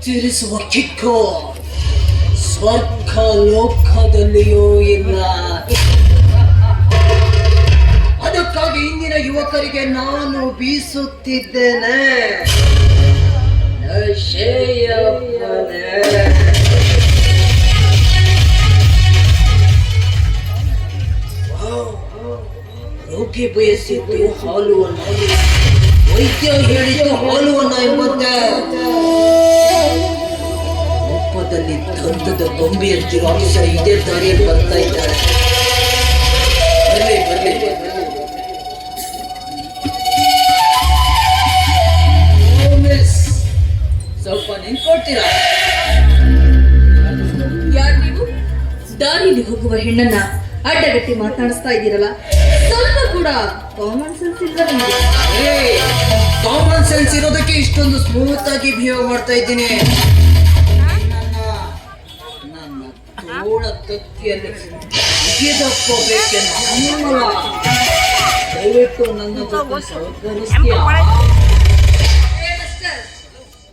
ಕತ್ತರಿಸುವ ಕಿಕ್ಕು ಸ್ವರ್ಗ ಲೋಕದಲ್ಲಿಯೂ ಇಲ್ಲ. ಅದಕ್ಕಾಗಿ ಇಂದಿನ ಯುವಕರಿಗೆ ನಾನು ಬೀಸುತ್ತಿದ್ದೇನೆ, ನಶೆಯಪ್ಪನೇ. ರೋಗಿ ಬಯಸಿದ್ದು ಹಾಲುವನ್ನ, ವೈದ್ಯ ಹೇಳಿದ್ದು ಹಾಲುವನ್ನ ಎಂಬಂತೆ ಒಪ್ಪದಲ್ಲಿ ದಂತದ ಗೊಂಬೆ ಅಂತಿರೋ ಆಫೀಸರ್ ಇದೇ ದಾರಿಯಲ್ಲಿ ಬರ್ತಾ ಇದ್ದಾರೆ. ಬರ್ಲಿ ಸ್ವಲ್ಪ ನಿಂತ್ಕೊಳ್ತೀರಾ? ಯಾರು ನೀವು? ದಾರಿಯಲ್ಲಿ ಹೋಗುವ ಹೆಣ್ಣನ್ನ ಅಡ್ಡಗಟ್ಟಿ ಮಾತಾಡಿಸ್ತಾ ಇದ್ದೀರಲ್ಲ, ಸ್ವಲ್ಪ ಕೂಡ ಕಾಮನ್ ಸೆನ್ಸ್ ಇಲ್ಲ ನಿಮಗೆ? ಕಾಮನ್ ಸೆನ್ಸ್ ಇರೋದಕ್ಕೆ ಇಷ್ಟೊಂದು ಸ್ಮೂತ್ ಆಗಿ ಬಿಹೇವ್ ಮಾಡ್ತಾ ಇದ್ದೀನಿ. ನನ್ನ ತೋಳ ತಕ್ಕಿಯಲ್ಲಿ ದಯವಿಟ್ಟು ನನ್ನ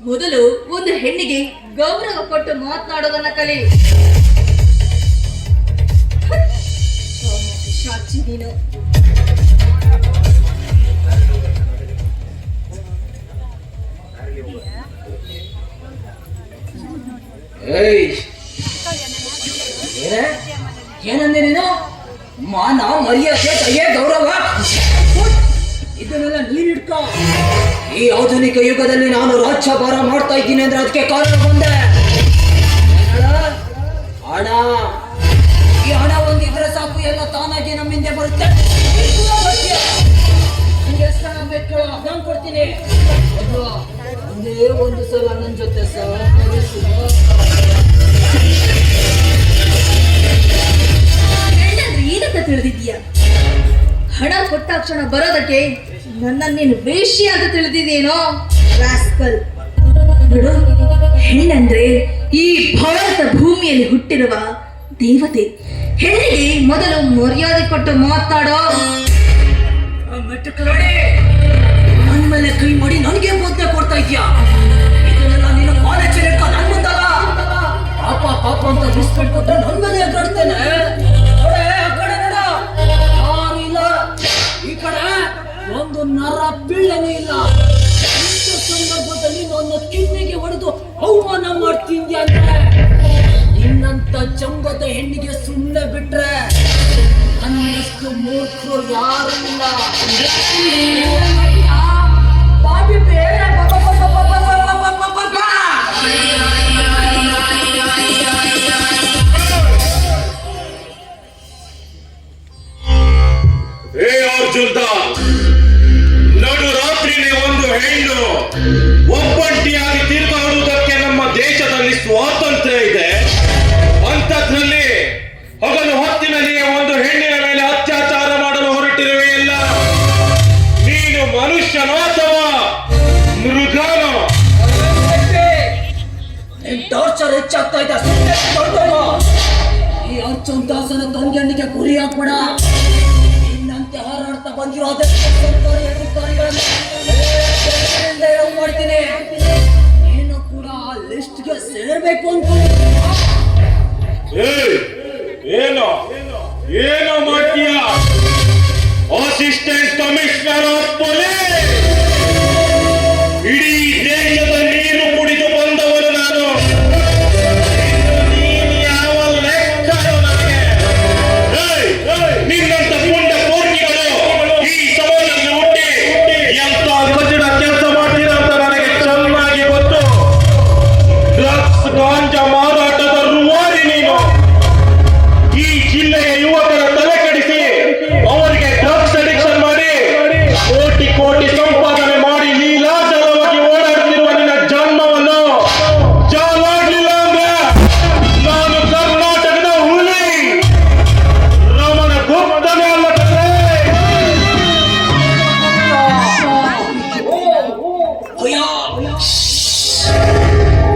ಮೊದಲು ಒಂದು ಹೆಣ್ಣಿಗೆ ಗೌರವ ಕೊಟ್ಟು ಮಾತನಾಡೋದನ್ನ ಕಲಿ. ಶಾಚಿ ನೀನು. ಏನಂದೆ ನೀನು? ಮಾನ ಮರ್ಯಾದೆ ದಯೆ ಗೌರವ ಇದನ್ನೆಲ್ಲ ನೀನ್ ಇಟ್ಕೋ. ಈ ಆಧುನಿಕ ಯುಗದಲ್ಲಿ ನಾನು ರಾಜ್ಯಭಾರ ಮಾಡ್ತಾ ಇದ್ದೀನಿ ಅಂದ್ರೆ ಅದಕ್ಕೆ ಕಾರಣ ಬಂದೆ ಹಣ. ಈ ಹಣ ಒಂದಿದ್ರೆ ಸಾಕು, ಎಲ್ಲ ತಾನಾಗಿ ನಮ್ಮಿಂದ ಬರುತ್ತೆ. ನಿಂಗೆ ಎಷ್ಟು ಹಣ ಬೇಕು ನಾನು ಕೊಡ್ತೀನಿ. ಒಂದೇ ಒಂದು ಸಲ ನನ್ನ ಜೊತೆ ಏನಂತ ತಿಳಿದಿದ್ದೀಯ? ಹಣ ಕೊಟ್ಟಾಕ್ಷಣ ಬರೋದಕ್ಕೆ ನನ್ನನ್ನೇನು ವೇಶ್ಯ ಅಂತ ತಿಳಿದಿದೇನೋ ರಾಸ್ಕಲ್. ನೋಡು, ಹೆಣ್ಣಂದ್ರೆ ಈ ಭಾರತ ಭೂಮಿಯಲ್ಲಿ ಹುಟ್ಟಿರುವ ದೇವತೆ. ಹೆಣ್ಣಿಗೆ ಮೊದಲು ಮರ್ಯಾದೆ ಕೊಟ್ಟು ಮಾತಾಡೋ. ನನ್ನ ಮೇಲೆ ಕೈ ಮಾಡಿ ನನಗೆ ಬೋಧನೆ ಕೊಡ್ತಾ ಇದ್ಯಾ? ಇದನ್ನೆಲ್ಲ ನೀನು ಕಾಲೇಜಲ್ಲಿ ಇಟ್ಕೊ. ನನ್ ಮುಂದಾಗ ಪಾಪ ಪಾಪ ಅಂತ ರಿಸ್ಪೆಕ್ಟ್ ಕೊಟ್ಟು ನನ್ನ ಮೇಲೆ ಎದುರಾಡ್ತೇನೆ. ಯಾರು ಇಲ್ಲ ಈ ಕಡೆ, ಒಂದು ನರ ಬೀಳನೇ ಇಲ್ಲ. ಇಂಥ ಸಂದರ್ಭದಲ್ಲಿ ನನ್ನ ಕಿನ್ನಿಗೆ ಹೊಡೆದು ಅವಮಾನ ಮಾಡ್ತೀನಿ ಅಂದ್ರೆ ನಿನ್ನಂತ ಚಂಬದ ಹೆಣ್ಣಿಗೆ ಸುಮ್ಮನೆ ಬಿಟ್ರೆ ನನ್ನಷ್ಟು ಮೂರ್ಖರು ಯಾರು ಇಲ್ಲ. ನಡು ರಾತ್ರಿನೇ ಒಂದು ಹೆಣ್ಣು ಒಬ್ಬಂಟಿಯಾಗಿ ತಿರುಗಾಡುವುದಕ್ಕೆ ನಮ್ಮ ದೇಶದಲ್ಲಿ ಸ್ವಾತಂತ್ರ್ಯ ಇದೆ. ಅಂಥದ್ರಲ್ಲಿ ಹಗಲು ಹೊತ್ತಿನಲ್ಲಿಯೇ ಒಂದು ಹೆಣ್ಣಿನ ಮೇಲೆ ಅತ್ಯಾಚಾರ ಮಾಡಲು ಹೊರಟಿರುವೆಯಲ್ಲ, ನೀನು ಮನುಷ್ಯನೋ ಅಥವಾ ಮೃಗನೋ? ಟಾರ್ಚರ್ ಹೆಚ್ಚಾಗ್ತಾ ಇದೆ. ಈ ಅರ್ಜುನ್ ದಾಸನ ತಂಗಿಯಣ್ಣಿಗೆ ಗುರಿ ಹಾಕ್ಬೇಡ. ನಿನ್ನಂತೆ ಹಾರಾಡ್ತಾ ಬಂದಿರೋ ಸರ್ಕಾರಿ ಅಧಿಕಾರಿಗಳನ್ನು ಮಾಡ್ತೀನಿ. ನೀನು ಕೂಡ ಆ ಲಿಸ್ಟ್ಗೆ ಸೇರ್ಬೇಕು ಅಂತ. ಏನೋ ಏನೋ ಮಾಡ್ತೀಯ? Assistant commissioner of police. ಇಡೀ ದೇಶದ ನೀರು ಕುಡಿದು ಬಂದವರು ನಾನು. ನೀನು ಯಾವ ಲೆಕ್ಕ ನನಗೆ? ನಿನ್ನಂತ ಪುಂಡ ಪೂರ್ತಿಗಳು ಈ ಸಮಾಜದಲ್ಲಿ ಹುಟ್ಟಿ ಎಂತ ಕಠಿಣ ಕೆಲಸ ಮಾಡ್ತೀರ ಅಂತ ನನಗೆ ಚೆನ್ನಾಗಿ ಗೊತ್ತು. ಡ್ರಗ್ಸ್ ಗಾಂಜಾ ಮಾರಾಟದ ರೂವಾರಿ ನೀನು. ಈ ಜಿಲ್ಲೆಯ ಯುವಕರ ತಲೆ ಕೆಡಿಸಿ ಅವರಿಗೆ ಡ್ರಗ್ಸ್ ಅಡಿಕ್ಷನ್ ಮಾಡಿ ಕೋಟಿ ಕೋಟಿ ಸಂಪಾದನೆ ಮಾಡಿ ಲೀಲಾಜಲವಾಗಿ ಓಡಾಡುತ್ತಿರುವ ನಿನ್ನ ಜನ್ಮವನ್ನು ಜಾಲಾಗ್ಲಿಲ್ಲ ಅಂದ್ರೆ ನಾನು ಕರ್ನಾಟಕದ ಹುಲಿ ರಮಣ ಗುಪ್ತನೇ ಅಲ್ಲ.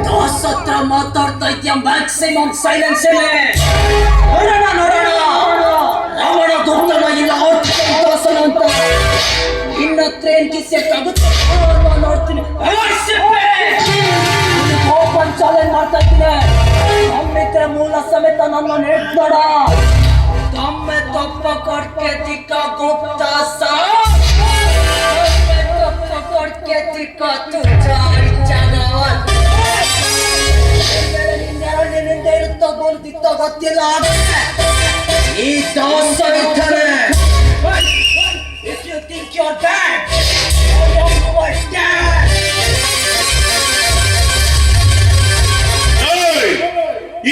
ದಾಸ್ ಹತ್ರ ಮಾತಾಡ್ತಾ ಇದ್ಯಾ? ಮ್ಯಾಕ್ಸಿಮಮ್ ಸೈಲೆನ್ಸ್ ಇದೆ. ನೋಡೋಣ ರಾವಣ ಗುಪ್ತನ ಇಲ್ಲ ದಾಸನ ಅಂತ. ಇನ್ನತ್ರ ಏನ್ ಕಿಸ್ಸಕ್ಕಾಗುತ್ತೆ ನೋಡ್ತೀನಿ. ಕೋಪ ಅಂತ ಮೂಲ ಸಮೇತ ನನ್ನ ನೆಟ್ಬೇಡ. ತಮ್ಮೆ ತಪ್ಪ ಕೊಡ್ಕೆ ತಿಕ್ಕ ಗುಪ್ತ ತಪ್ಪ ಕೊಡ್ಕೆ ತಿಕ್ಕ ತುಜ ಜಗವನ್ ನಿನ್ನೆರಡಿನಿಂದ ಇರುತ್ತೋ ಗೊತ್ತಿತ್ತೋ ಗೊತ್ತಿಲ್ಲ. ಈ ದಾಸ